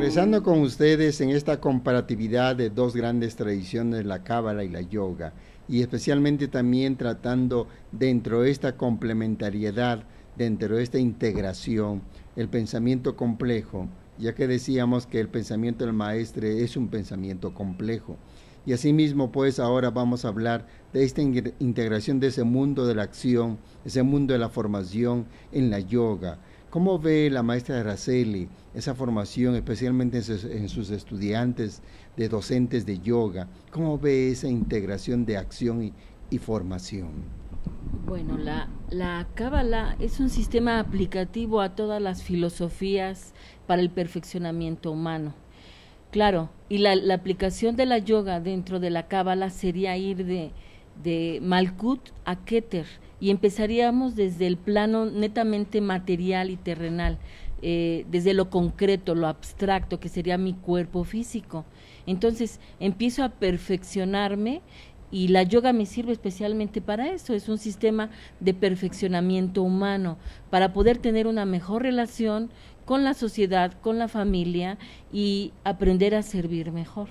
Regresando con ustedes en esta comparatividad de dos grandes tradiciones, la cábala y la yoga, y especialmente también tratando dentro de esta complementariedad, dentro de esta integración, el pensamiento complejo, ya que decíamos que el pensamiento del maestre es un pensamiento complejo. Y asimismo, pues ahora vamos a hablar de esta integración de ese mundo de la acción, ese mundo de la formación en la yoga. ¿Cómo ve la maestra Araceli esa formación, especialmente en sus estudiantes de docentes de yoga? ¿Cómo ve esa integración de acción y formación? Bueno, la Cábala es un sistema aplicativo a todas las filosofías para el perfeccionamiento humano. Claro, y la aplicación de la yoga dentro de la Cábala sería ir de Malkut a Keter, y empezaríamos desde el plano netamente material y terrenal, desde lo concreto, lo abstracto, que sería mi cuerpo físico. Entonces empiezo a perfeccionarme, y la yoga me sirve especialmente para eso. Es un sistema de perfeccionamiento humano, para poder tener una mejor relación con la sociedad, con la familia, y aprender a servir mejor.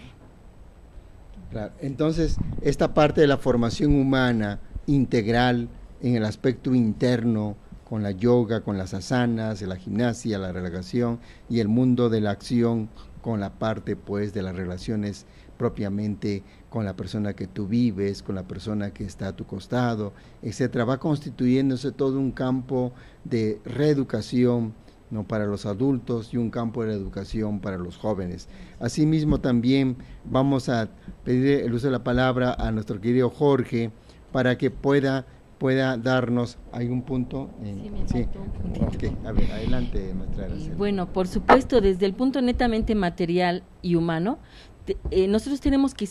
Claro. Entonces, esta parte de la formación humana integral en el aspecto interno, con la yoga, con las asanas, la gimnasia, la relajación, y el mundo de la acción con la parte pues de las relaciones propiamente con la persona que tú vives, con la persona que está a tu costado, etcétera, va constituyéndose todo un campo de reeducación, ¿no?, para los adultos, y un campo de educación para los jóvenes. Asimismo, también vamos a pedir el uso de la palabra a nuestro querido Jorge para que pueda darnos, ¿hay un punto? Sí, me faltó un puntito. Okay. A ver, adelante, maestra Araceli. Bueno, por supuesto, desde el punto netamente material y humano, nosotros tenemos que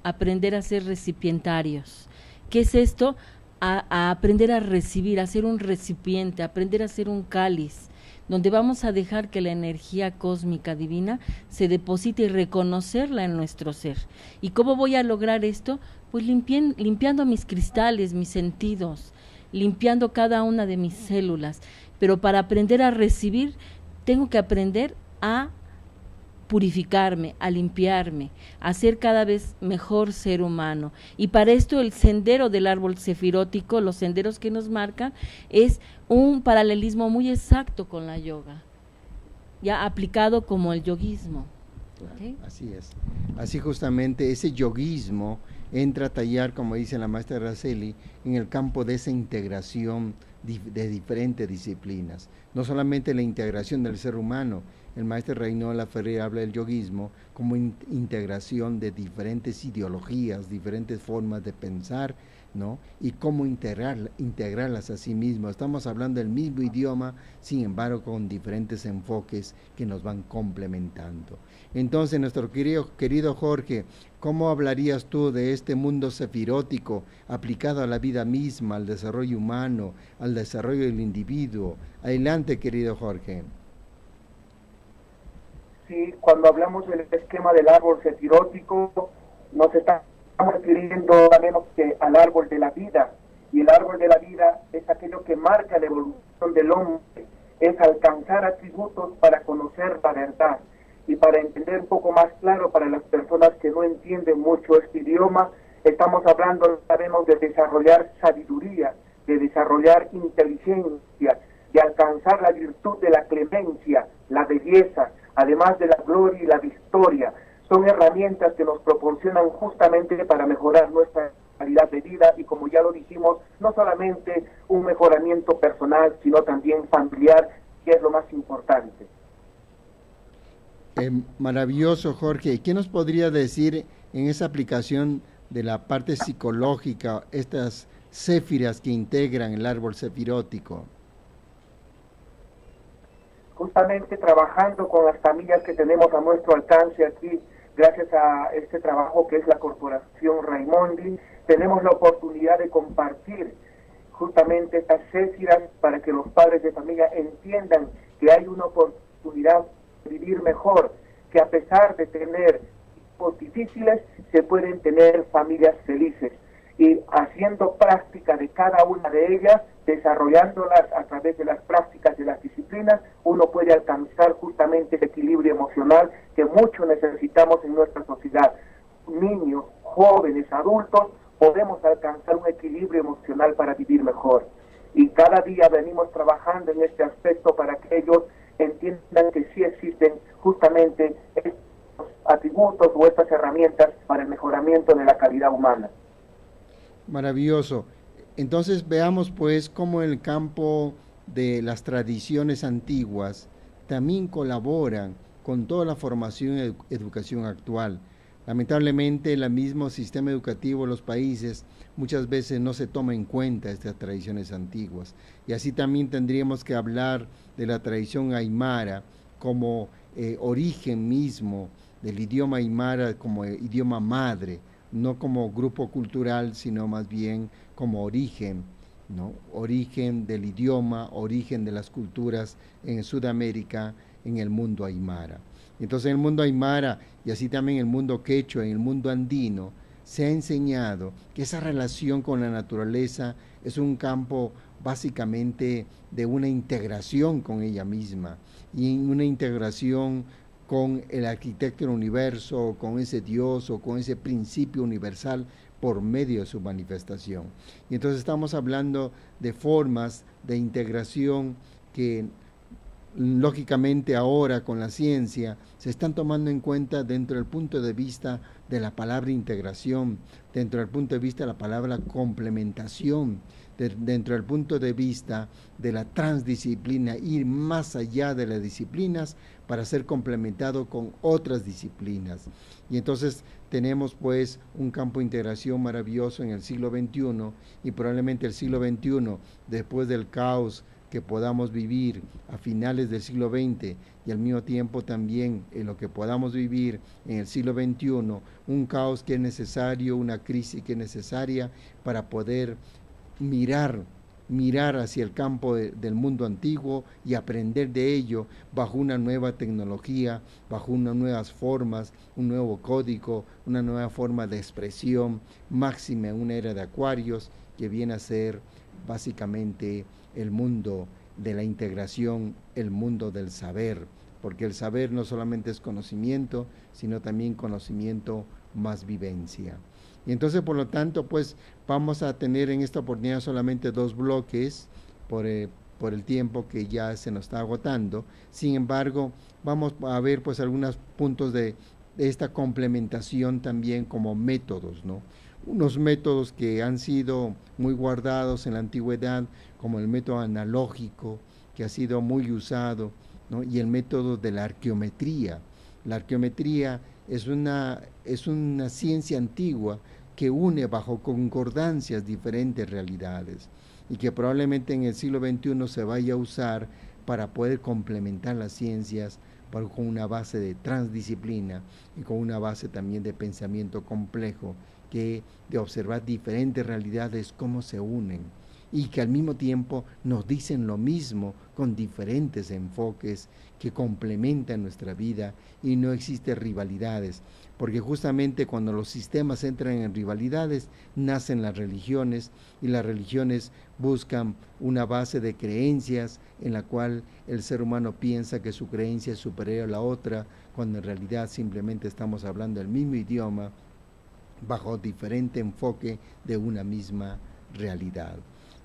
aprender a ser recipientarios. ¿Qué es esto? A aprender a recibir, a ser un recipiente, a aprender a ser un cáliz, donde vamos a dejar que la energía cósmica divina se deposite y reconocerla en nuestro ser. ¿Y cómo voy a lograr esto? Pues limpiando mis cristales, mis sentidos, limpiando cada una de mis células. Pero para aprender a recibir, tengo que aprender a purificarme, a limpiarme, a ser cada vez mejor ser humano. Y para esto el sendero del árbol sefirótico, los senderos que nos marcan, es un paralelismo muy exacto con la yoga, ya aplicado como el yoguismo. ¿Okay? Así es. Así justamente ese yoguismo entra a tallar, como dice la maestra Araceli, en el campo de esa integración de diferentes disciplinas. No solamente la integración del ser humano. El maestro Reinhold Laferrière habla del yoguismo como integración de diferentes ideologías, diferentes formas de pensar, ¿no? Y cómo integrarlas a sí mismo. Estamos hablando del mismo idioma, sin embargo, con diferentes enfoques que nos van complementando. Entonces, nuestro querido Jorge, ¿cómo hablarías tú de este mundo sefirótico aplicado a la vida misma, al desarrollo humano, al desarrollo del individuo? Adelante, querido Jorge. Sí, cuando hablamos del esquema del árbol sefirótico, nos estamos refiriendo nada menos que al árbol de la vida. Y el árbol de la vida es aquello que marca la evolución del hombre, es alcanzar atributos para conocer la verdad. Y para entender un poco más claro para las personas que no entienden mucho este idioma, estamos hablando, sabemos, de desarrollar sabiduría, de desarrollar inteligencia, de alcanzar la virtud de la clemencia, la belleza, además de la gloria y la victoria. Son herramientas que nos proporcionan justamente para mejorar nuestra calidad de vida y, como ya lo dijimos, no solamente un mejoramiento personal, sino también familiar, que es lo más importante. Maravilloso, Jorge. ¿Qué nos podría decir en esa aplicación de la parte psicológica, estas céfiras que integran el árbol sefirótico? Justamente trabajando con las familias que tenemos a nuestro alcance aquí, gracias a este trabajo que es la Corporación Raimondi, tenemos la oportunidad de compartir justamente estas céfiras para que los padres de familia entiendan que hay una oportunidad de vivir mejor, que a pesar de tener tiempos difíciles, se pueden tener familias felices. y haciendo práctica de cada una de ellas, desarrollándolas a través de las prácticas de las disciplinas, uno puede alcanzar justamente el equilibrio emocional que mucho necesitamos en nuestra sociedad. Niños, jóvenes, adultos, podemos alcanzar un equilibrio emocional para vivir mejor. Y cada día venimos trabajando en este aspecto para que ellos entiendan que sí existen justamente estos atributos o estas herramientas para el mejoramiento de la calidad humana. Maravilloso. Entonces veamos pues cómo el campo de las tradiciones antiguas también colaboran con toda la formación y educación actual. Lamentablemente, el mismo sistema educativo de los países muchas veces no se toma en cuenta estas tradiciones antiguas. Y así también tendríamos que hablar de la tradición aymara como origen mismo del idioma aymara, como idioma madre, no como grupo cultural, sino más bien como origen, ¿no? Origen del idioma, origen de las culturas en Sudamérica, en el mundo aymara. Entonces, en el mundo aymara y así también en el mundo quechua, en el mundo andino, se ha enseñado que esa relación con la naturaleza es un campo básicamente de una integración con ella misma y una integración con el arquitecto del universo, con ese Dios o con ese principio universal por medio de su manifestación. Y entonces estamos hablando de formas de integración que lógicamente ahora con la ciencia se están tomando en cuenta dentro del punto de vista de la palabra integración, dentro del punto de vista de la palabra complementación, dentro del punto de vista de la transdisciplina, ir más allá de las disciplinas para ser complementado con otras disciplinas. Y entonces tenemos pues un campo de integración maravilloso en el siglo XXI y probablemente el siglo XXI, después del caos que podamos vivir a finales del siglo XX y al mismo tiempo también en lo que podamos vivir en el siglo XXI, un caos que es necesario, una crisis que es necesaria para poder mirar hacia el campo del mundo antiguo y aprender de ello bajo una nueva tecnología, bajo unas nuevas formas, un nuevo código, una nueva forma de expresión, máxima en una era de acuarios que viene a ser básicamente el mundo de la integración, el mundo del saber, porque el saber no solamente es conocimiento, sino también conocimiento más vivencia. Y entonces, por lo tanto, pues vamos a tener en esta oportunidad solamente 2 bloques por el tiempo que ya se nos está agotando. Sin embargo, vamos a ver pues algunos puntos de esta complementación también como métodos, ¿no? Unos métodos que han sido muy guardados en la antigüedad, como el método analógico, que ha sido muy usado, ¿no? Y el método de la arqueometría. La arqueometría es una ciencia antigua que une bajo concordancias diferentes realidades y que probablemente en el siglo XXI se vaya a usar para poder complementar las ciencias con una base de transdisciplina y con una base también de pensamiento complejo, que de observar diferentes realidades, cómo se unen y que al mismo tiempo nos dicen lo mismo con diferentes enfoques que complementan nuestra vida y no existen rivalidades, porque justamente cuando los sistemas entran en rivalidades nacen las religiones y las religiones buscan una base de creencias en la cual el ser humano piensa que su creencia es superior a la otra, cuando en realidad simplemente estamos hablando el mismo idioma bajo diferente enfoque de una misma realidad.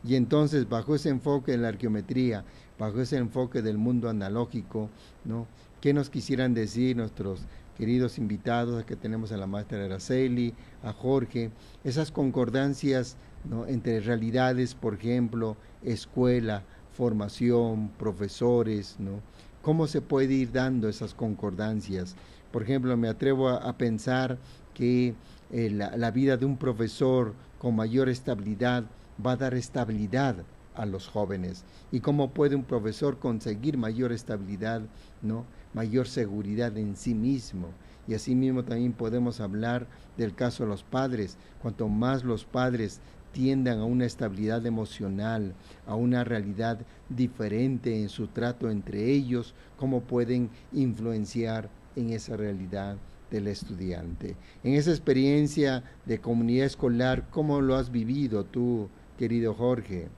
Y entonces, bajo ese enfoque de la arqueometría, bajo ese enfoque del mundo analógico, ¿no? ¿Qué nos quisieran decir nuestros queridos invitados que tenemos a la maestra Araceli, a Jorge? Esas concordancias, ¿no? Entre realidades, por ejemplo, escuela, formación, profesores, ¿no? ¿Cómo se puede ir dando esas concordancias? Por ejemplo, me atrevo a pensar que la vida de un profesor con mayor estabilidad va a dar estabilidad a los jóvenes. ¿Y cómo puede un profesor conseguir mayor estabilidad, ¿no? Mayor seguridad en sí mismo? Y asimismo también podemos hablar del caso de los padres. Cuanto más los padres tiendan a una estabilidad emocional, a una realidad diferente en su trato entre ellos, cómo pueden influenciar en esa realidad del estudiante. En esa experiencia de comunidad escolar, ¿cómo lo has vivido tú, querido Jorge?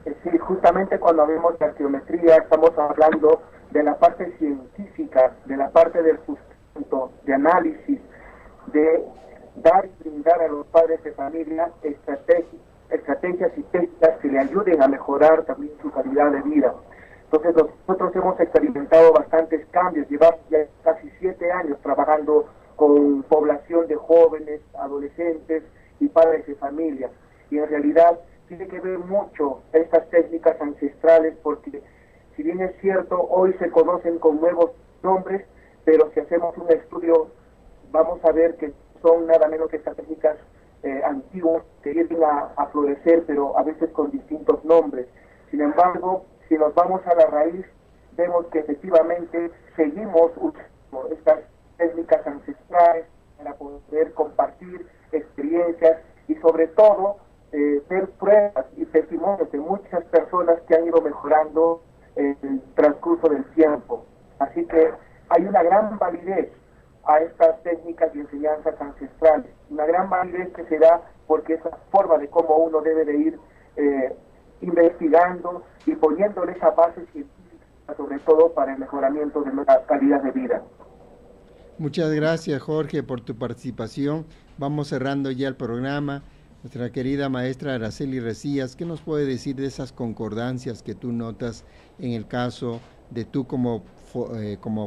Sí, justamente cuando hablamos de arqueometría estamos hablando de la parte científica, de la parte del sustento, de análisis, de dar y brindar a los padres de familia estrategias y técnicas que le ayuden a mejorar también su calidad de vida. Entonces nosotros hemos experimentado bastantes cambios, llevamos ya casi 7 años trabajando con población de jóvenes, adolescentes y padres de familia. Y en realidad tiene que ver mucho estas técnicas ancestrales, porque si bien es cierto, hoy se conocen con nuevos nombres, pero si hacemos un estudio vamos a ver que son nada menos que estas técnicas antiguas que vienen a florecer, pero a veces con distintos nombres. Sin embargo, si nos vamos a la raíz, vemos que efectivamente seguimos usando estas técnicas ancestrales para poder compartir experiencias y sobre todo ver pruebas y testimonios de muchas personas que han ido mejorando en el transcurso del tiempo. Así que hay una gran validez a estas técnicas y enseñanzas ancestrales, una gran validez que se da porque es la forma de cómo uno debe de ir investigando y poniéndole esa base científica, sobre todo para el mejoramiento de nuestra calidad de vida. Muchas gracias, Jorge, por tu participación. Vamos cerrando ya el programa. Nuestra querida maestra Araceli Recías, ¿qué nos puede decir de esas concordancias que tú notas en el caso de tú como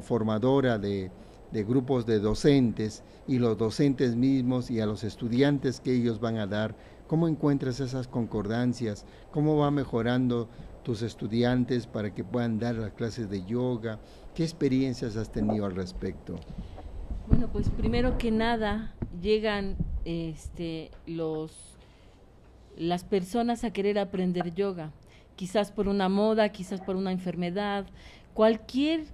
formadora de grupos de docentes y los docentes mismos y a los estudiantes que ellos van a dar? ¿Cómo encuentras esas concordancias? ¿Cómo va mejorando tus estudiantes para que puedan dar las clases de yoga? ¿Qué experiencias has tenido al respecto? Bueno, pues primero que nada llegan las personas a querer aprender yoga, quizás por una moda, quizás por una enfermedad, cualquier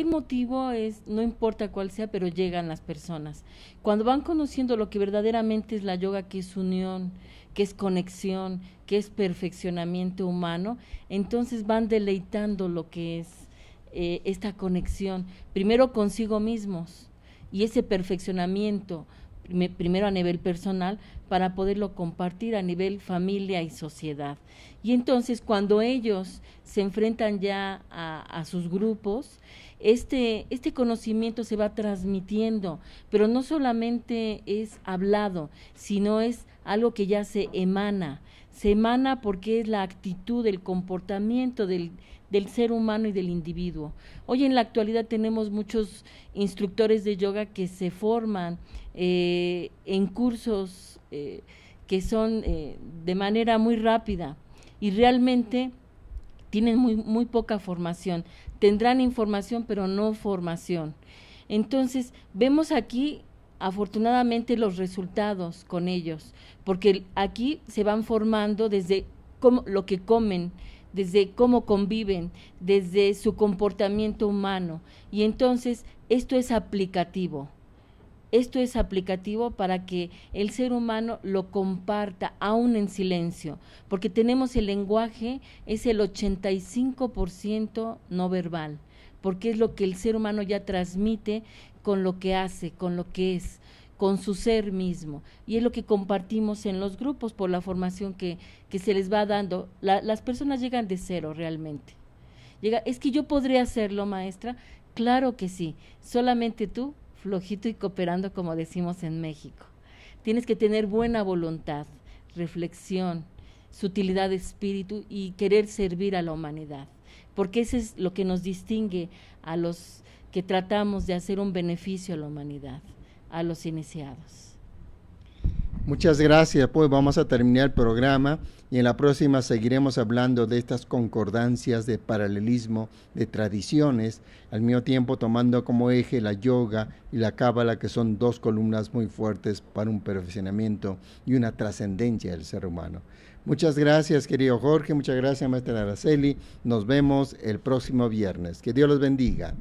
motivo no importa cuál sea, pero llegan las personas. Cuando van conociendo lo que verdaderamente es la yoga, que es unión, que es conexión, que es perfeccionamiento humano, entonces van deleitando lo que es esta conexión, primero consigo mismos, y ese perfeccionamiento, primero a nivel personal, para poderlo compartir a nivel familia y sociedad. Y entonces cuando ellos se enfrentan ya a sus grupos, este conocimiento se va transmitiendo, pero no solamente es hablado, sino es algo que ya se emana porque es la actitud, el comportamiento del ser humano y del individuo. Hoy en la actualidad tenemos muchos instructores de yoga que se forman en cursos que son de manera muy rápida y realmente tienen muy poca formación. Tendrán información, pero no formación. Entonces, vemos aquí afortunadamente los resultados con ellos, porque aquí se van formando desde lo que comen, desde cómo conviven, desde su comportamiento humano, y entonces esto es aplicativo para que el ser humano lo comparta aún en silencio, porque tenemos el lenguaje, es el 85% no verbal, porque es lo que el ser humano ya transmite con lo que hace, con lo que es, con su ser mismo, y es lo que compartimos en los grupos por la formación que se les va dando. Las personas llegan de cero realmente. Es que yo podría hacerlo, maestra. Claro que sí, solamente tú, flojito y cooperando, como decimos en México. Tienes que tener buena voluntad, reflexión, sutilidad de espíritu y querer servir a la humanidad, porque eso es lo que nos distingue a los que tratamos de hacer un beneficio a la humanidad, a los iniciados. Muchas gracias, pues vamos a terminar el programa y en la próxima seguiremos hablando de estas concordancias de paralelismo de tradiciones, al mismo tiempo tomando como eje la yoga y la cábala, que son dos columnas muy fuertes para un perfeccionamiento y una trascendencia del ser humano. Muchas gracias, querido Jorge, muchas gracias, maestra Araceli. Nos vemos el próximo viernes. Que Dios los bendiga.